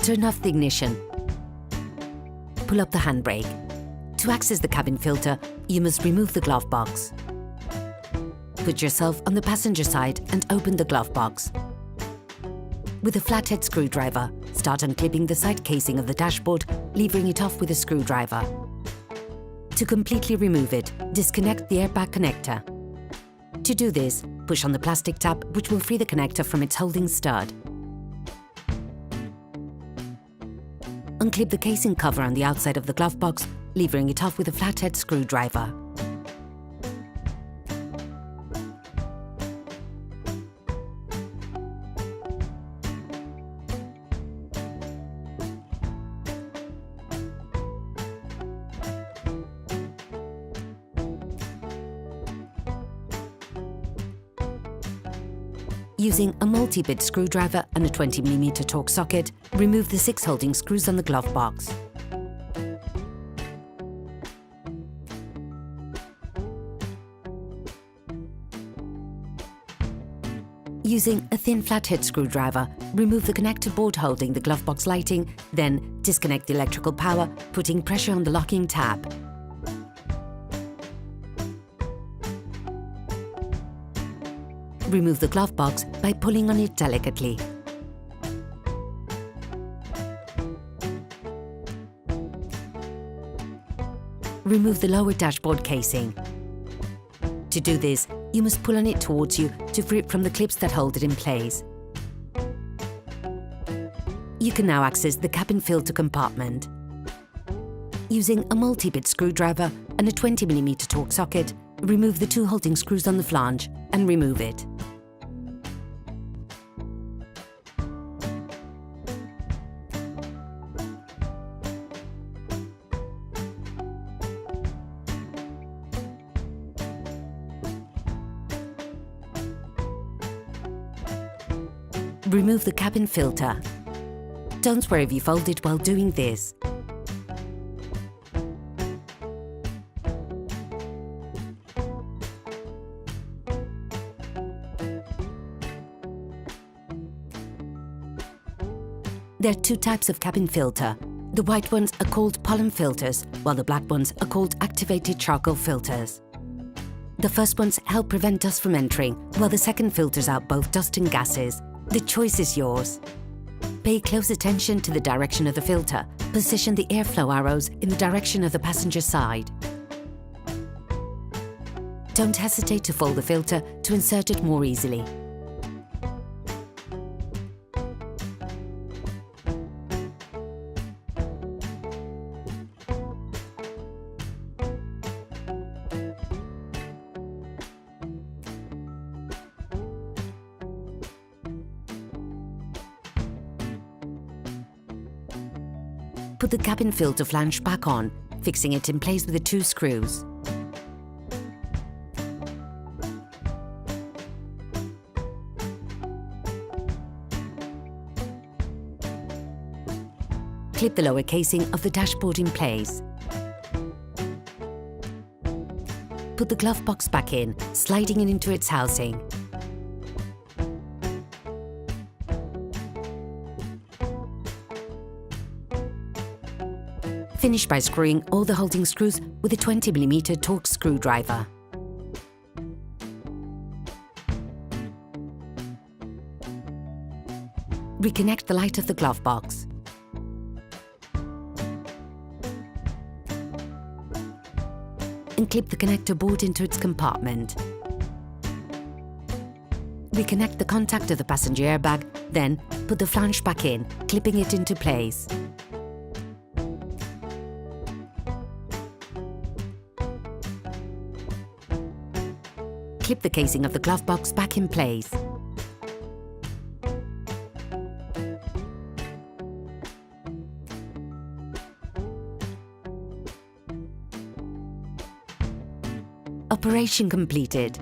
turn off the ignition. Pull up the handbrake. To access the cabin filter, you must remove the glove box. Put yourself on the passenger side and open the glove box. With a flathead screwdriver, start unclipping the side casing of the dashboard, levering it off with a screwdriver. To completely remove it, disconnect the airbag connector. To do this, push on the plastic tab, which will free the connector from its holding stud. Unclip the casing cover on the outside of the glove box, levering it off with a flathead screwdriver. Using a multi-bit screwdriver and a 20mm Torx socket, remove the 6 holding screws on the glove box. Using a thin flathead screwdriver, remove the connector board holding the glove box lighting, then disconnect the electrical power, putting pressure on the locking tab. Remove the glove box by pulling on it delicately. Remove the lower dashboard casing. To do this, you must pull on it towards you to free it from the clips that hold it in place. You can now access the cabin filter compartment. Using a multi-bit screwdriver and a 20mm Torx socket, remove the 2 holding screws on the flange and remove it. Remove the cabin filter. Don't worry if you fold it while doing this. There are 2 types of cabin filter. The white ones are called pollen filters, while the black ones are called activated charcoal filters. The first ones help prevent dust from entering, while the second filters out both dust and gases. The choice is yours. Pay close attention to the direction of the filter. Position the airflow arrows in the direction of the passenger side. Don't hesitate to fold the filter to insert it more easily. Put the cabin filter flange back on, fixing it in place with the 2 screws. Clip the lower casing of the dashboard in place. Put the glove box back in, sliding it into its housing. Finish by screwing all the holding screws with a 20mm Torx screwdriver. Reconnect the light of the glove box. And clip the connector board into its compartment. Reconnect the contact of the passenger airbag, then put the flange back in, clipping it into place. Clip the casing of the glove box back in place. Operation completed.